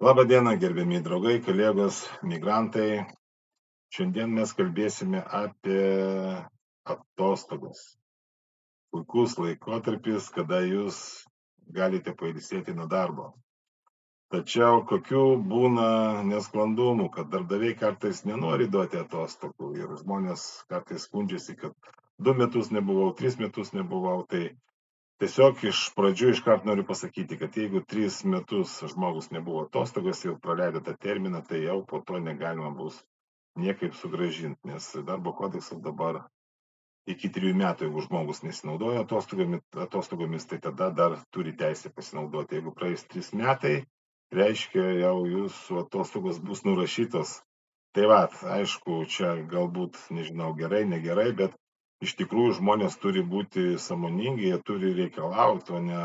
Labą dieną, gerbiami draugai, kolegos, migrantai. Šiandien mes kalbėsime apie atostogas. Puikus laikotarpis, kada jūs galite pailsėti nuo darbo. Tačiau kokių būna nesklandumų, kad darbdaviai kartais nenori duoti atostogų ir žmonės kartais skundžiasi, kad 2 metus nebuvau, 3 metus nebuvau. Tai tiesiog iš pradžių iškart noriu pasakyti, kad jeigu 3 metus žmogus nebuvo atostogos ir praleido tą terminą, tai jau po to negalima bus niekaip sugrąžinti, nes darbo kodeksas dabar iki 3 metų, jeigu žmogus nesinaudoja atostogomis, tai tada dar turi teisę pasinaudoti. Jeigu praeis 3 metai, reiškia jau jūsų atostogos bus nurašytos. Tai va, aišku, čia galbūt, nežinau, gerai, negerai, bet iš tikrųjų žmonės turi būti sąmoningi, jie turi reikalauti, o ne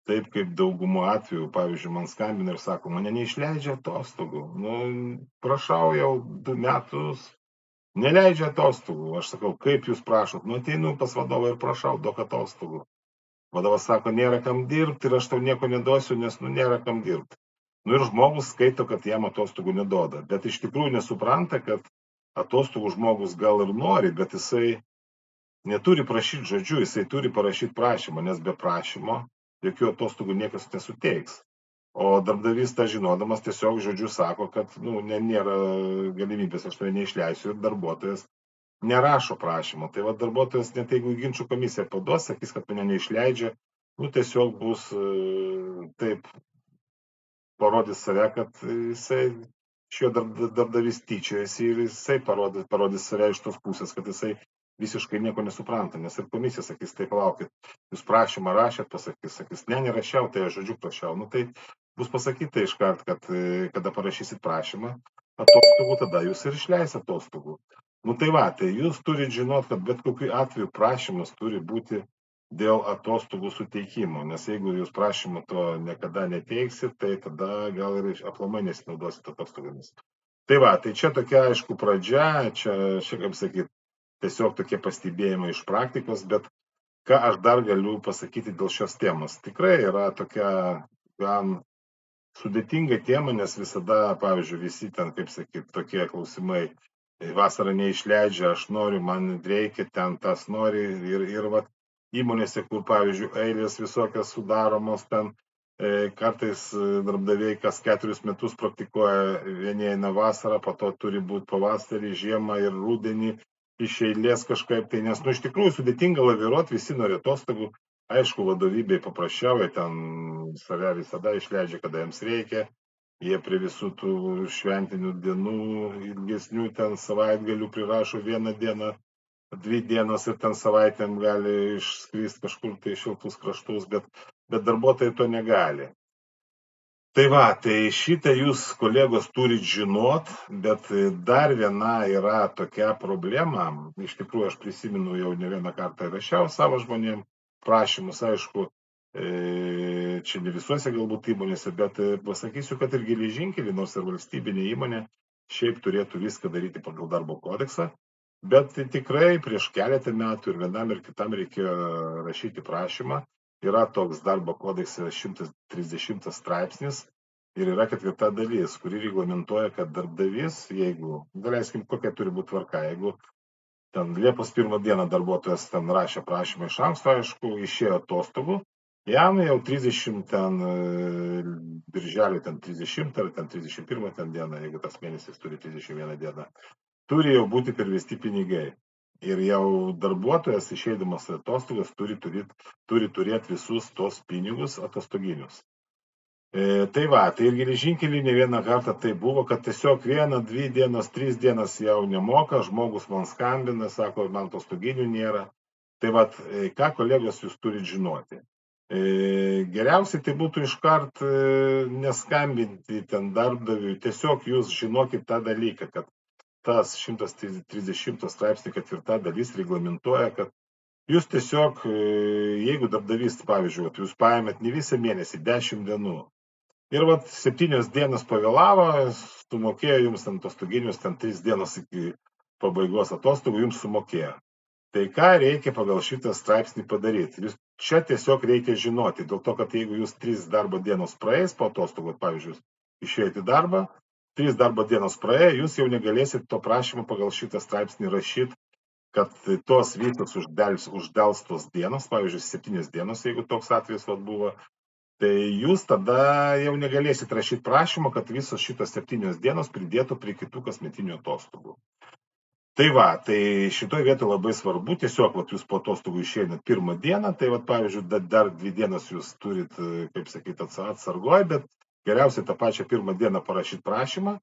taip kaip daugumo atveju. Pavyzdžiui, man skambina ir sako, mane neišleidžia atostogų. Nu, prašau jau 2 metus, neleidžia atostogų. Aš sakau, kaip jūs prašot? Nu, ateinu pas vadovą ir prašau, duok atostogų. Vadovas sako, nėra kam dirbti ir aš tau nieko neduosiu, nes nėra kam dirbti. Nu ir žmogus skaito, kad jam atostogų neduoda, bet iš tikrųjų nesupranta, kad atostogų žmogus gal ir nori, bet jisai neturi prašyti žodžiu, jisai turi parašyti prašymą, nes be prašymo jokių atostogų niekas nesuteiks. O darbdavys tą žinodamas tiesiog žodžiu sako, kad nėra galimybės, aš tave neišleisiu, ir darbuotojas nerašo prašymo. Tai va darbuotojas, net jeigu ginčių komisija paduos, sakys, kad mane neišleidžia, tiesiog bus taip, parodys save, kad jisai šio darbdavys tyčiojasi ir jisai parodys save iš tos pusės, kad jisai visiškai nieko nesupranta, nes ir komisija sakys, tai palaukit, jūs prašymą rašėt, sakys, nerašiau, tai aš žodžiu prašiau. Tai bus pasakyta iškart, kad kada parašysit prašymą atostogų, tada jūs ir išleis atostogų. Tai va, tai jūs turite žinot, kad bet kokiu atveju prašymas turi būti dėl atostogų suteikimo, nes jeigu jūs prašymą to niekada neteiksit, tai tada gal ir aplamai nesinaudosit atostogomis. Tai va, tai čia tokia, aišku, pradžia, čia kaip sakyt, tiesiog tokie pastebėjimai iš praktikos, bet ką aš dar galiu pasakyti dėl šios temos. Tikrai yra tokia gan sudėtinga tema, nes visada, pavyzdžiui, visi ten, kaip sakyt, tokie klausimai, vasarą neišleidžia, aš noriu, man reikia, ten tas nori ir va, įmonėse, kur, pavyzdžiui, eilės visokias sudaromos, ten kartais darbdaviai kas 4 metus praktikuoja, vieni eina vasarą, po to turi būti pavasarį, žiemą ir rudenį iš eilės kažkaip tai, nes, iš tikrųjų sudėtinga laviruoti, visi nori atostogų, aišku, vadovybei paprasčiau, jie ten save visada išleidžia, kada jiems reikia, jie prie visų tų šventinių dienų, ilgesnių ten savaitgalių prirašo 1 dieną, 2 dienas ir ten savaitėm gali išskristi kažkur tai šiltus kraštus, bet darbuotojai to negali. Tai va, tai šitą jūs, kolegos, turit žinot, bet dar viena yra tokia problema. Iš tikrųjų, aš prisimenu, jau ne vieną kartą rašiau savo žmonėm prašymus, aišku, čia ne visuose galbūt įmonėse, bet pasakysiu, kad ir geležinkelį, nors ir valstybinė įmonė, šiaip turėtų viską daryti pagal darbo kodeksą, bet tikrai prieš keletą metų ir vienam ir kitam reikėjo rašyti prašymą. Yra toks darbo kodeksas 130 straipsnis ir yra 4 dalis, kuri reglamentuoja, kad darbdavys, jeigu, daleiskim, kokia turi būti tvarka, jeigu ten Liepos 1 dieną darbuotojas ten rašė prašymą iš anksto, aišku, išėjo atostogų, jam jau 30 ten birželio ten 30 ar ten 31 ten dieną, jeigu tas mėnesis turi 31 dieną, turi jau būti pervesti pinigai. Ir jau darbuotojas išeidamas atostogas turi turėti visus tos pinigus atostoginius. Tai va, tai ir geležinkelį ne vieną kartą tai buvo, kad tiesiog 1, 2 dienas, 3 dienas jau nemoka, žmogus man skambina, sako, man atostoginių nėra. Tai va, ką kolegos jūs turite žinoti. Geriausiai tai būtų iškart neskambinti ten darbdaviui, tiesiog jūs žinokit tą dalyką, kad tas 130 straipsnį 4 dalis reglamentuoja, kad jūs tiesiog, jeigu darbdavys, pavyzdžiui, jūs paėmėt ne visą mėnesį, 10 dienų, ir 7 dienas pavėlavo, sumokėjo jums ant atostoginius, ten 3 dienos iki pabaigos atostogų jums sumokėjo. Tai ką reikia pagal šitą straipsnį padaryti? Jūs čia tiesiog reikia žinoti, dėl to, kad jeigu jūs 3 darbo dienos praeis po atostogų, pavyzdžiui, išėjot į darbą, 3 darbo dienos praėjo, jūs jau negalėsit to prašymo pagal šitą straipsnį rašyti, kad tos visos uždelstos dienos, pavyzdžiui, 7 dienos, jeigu toks atvejis buvo, tai jūs tada jau negalėsit rašyti prašymo, kad visos šitos 7 dienos pridėtų prie kitų kasmetinių atostogų. Tai va, tai šitoj vietoj labai svarbu, tiesiog vat, jūs po atostogų išeinat pirmą dieną, tai vat, pavyzdžiui, dar 2 dienas jūs turit, kaip sakyti, atsargoj, bet geriausiai tą pačią pirmą dieną parašyti prašymą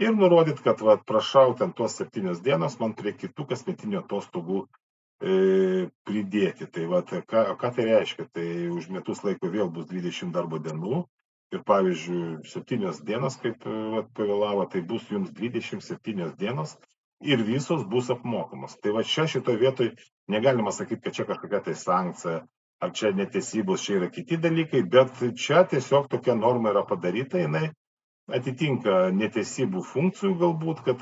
ir nurodyt, kad vat, prašau ten tos 7 dienos man prie kitų kasmetinių atostogų pridėti. Tai vat, ką tai reiškia? Tai už metus laiko vėl bus 20 darbo dienų ir pavyzdžiui 7 dienos, kaip vat, pavėlavo, tai bus jums 27 dienos ir visos bus apmokamos. Tai va čia šitoje vietoje negalima sakyti, kad čia kažkokia tai sankcija, ar čia neteisybos, čia yra kiti dalykai, bet čia tiesiog tokia norma yra padaryta, jinai atitinka neteisybų funkcijų galbūt, kad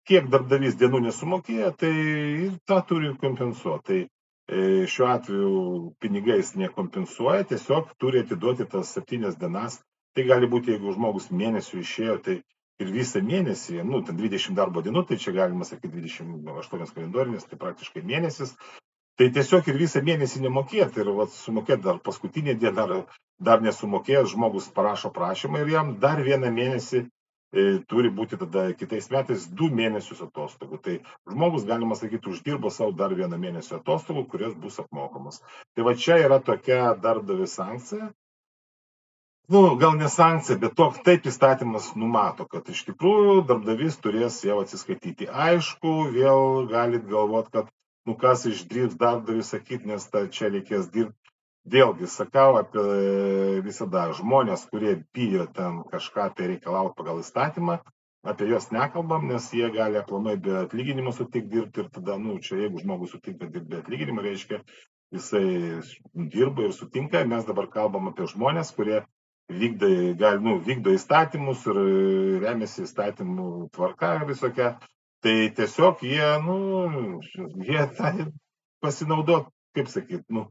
kiek darbdavys dienų nesumokėjo, tai tą turi kompensuoti. Tai šiuo atveju pinigais nekompensuoja, tiesiog turi atiduoti tas 7 dienas. Tai gali būti, jeigu žmogus mėnesių išėjo, tai ir visą mėnesį, ten 20 darbo dienų, tai čia galima sakyti 28 kalendorinės, tai praktiškai mėnesis. Tai tiesiog ir visą mėnesį nemokėti ir vat, sumokėti dar paskutinį dieną, dar nesumokėjęs, žmogus parašo prašymą ir jam dar vieną mėnesį turi būti tada kitais metais 2 mėnesius atostogų. Tai žmogus, galima sakyti, uždirbo savo dar 1 mėnesio atostogų, kurios bus apmokamos. Tai va čia yra tokia darbdavio sankcija. Gal ne sankcija, bet taip įstatymas numato, kad iš tikrųjų darbdavys turės jau atsiskaityti. Aišku, vėl galit galvoti, kad kas išdrįs darbdavį sakyti, nes čia reikės dirbti. Vėlgi, sakau apie visada žmonės, kurie bijo ten kažką tai reikalauti pagal įstatymą, apie juos nekalbam, nes jie gali aplamai be atlyginimo sutikti dirbti ir tada, čia jeigu žmogus sutinka dirbti be atlyginimo, reiškia, jisai dirba ir sutinka. Mes dabar kalbam apie žmonės, kurie vykdo įstatymus ir remiasi įstatymų tvarka visokia. Tai tiesiog jie pasinaudot, kaip sakyti,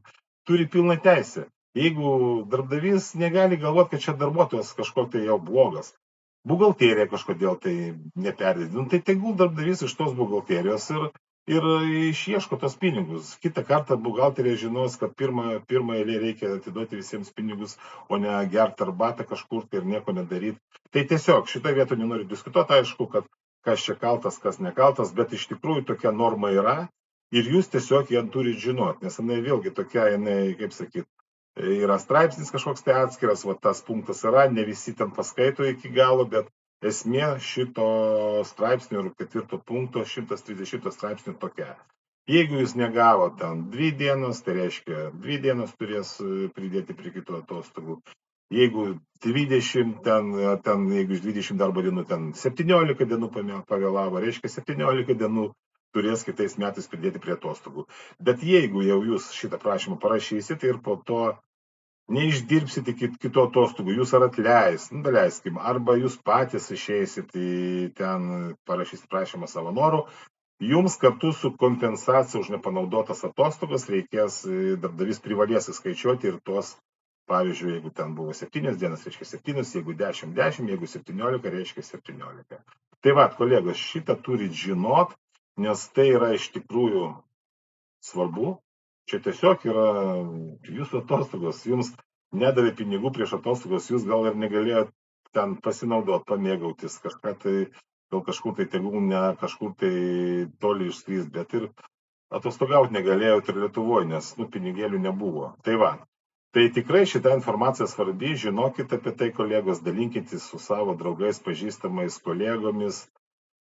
turi pilną teisę. Jeigu darbdavys negali galvoti, kad čia darbuotojas kažkokia jau blogas, buhalterija kažkodėl tai neperdėdi, tai tegul darbdavys iš tos buhalterijos ir išieško tos pinigus. Kitą kartą buhalterija žinos, kad pirmą eilę reikia atiduoti visiems pinigus, o ne gerti arbatą kažkur ir nieko nedaryti. Tai tiesiog šitą vietą nenoriu diskutuoti, aišku, kad kas čia kaltas, kas nekaltas, bet iš tikrųjų tokia norma yra. Ir jūs tiesiog ją turit žinoti, nes jinai vėlgi tokia, kaip sakyti, yra straipsnis kažkoks tai atskiras, tas punktas yra, ne visi ten paskaito iki galo, bet esmė šito straipsnio ir 4 punkto 130 straipsnio tokia. Jeigu jūs negavo ten 2 dienos, tai reiškia 2 dienos turės pridėti prie kitų atostogų. Jeigu 20, jeigu iš 20 darbo dienų ten 17 dienų pavėlavo, reiškia 17 dienų turės kitais metais pridėti prie atostogų. Bet jeigu jau jūs šitą prašymą parašysite ir po to neišdirbsite kitų atostogų, jūs ar daleiskim, arba jūs patys išeisit ten parašysite prašymą savo noru, jums kartu su kompensacija už nepanaudotas atostogas reikės, darbdavys privalės įskaičiuoti ir tuos, pavyzdžiui, jeigu ten buvo 7 dienas, reiškia 7, jeigu 10, jeigu 17, reiškia 17. Tai va, kolegos, šitą turit žinot, nes tai yra iš tikrųjų svarbu. Čia tiesiog yra jūsų atostogos, jums nedavė pinigų prieš atostogos, jūs gal ir negalėjote ten pasinaudoti, pamėgautis kažką tai, gal kažkur tai tegul ne kažkur tai toli išskris, bet ir atostogauti negalėjote ir Lietuvoje, nes pinigėlių nebuvo. Tai va, tai tikrai šita informacija svarbi, žinokit apie tai, kolegos, dalinkitės su savo draugais, pažįstamais, kolegomis.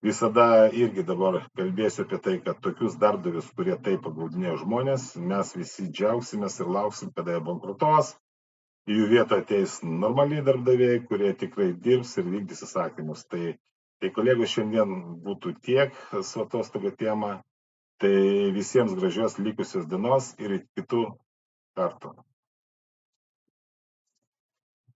Visada irgi dabar kalbėsiu apie tai, kad tokius darbdavius, kurie taip apgaudinėja žmonės, mes visi džiaugsimės ir lauksim, kada jie bankrutuos. Į jų vietą ateis normaliai darbdaviai, kurie tikrai dirbs ir vykdys įsakymus. Tai kolegos, šiandien būtų tiek su atostogų tema. Tai visiems gražios likusios dienos ir iki kitų kartų.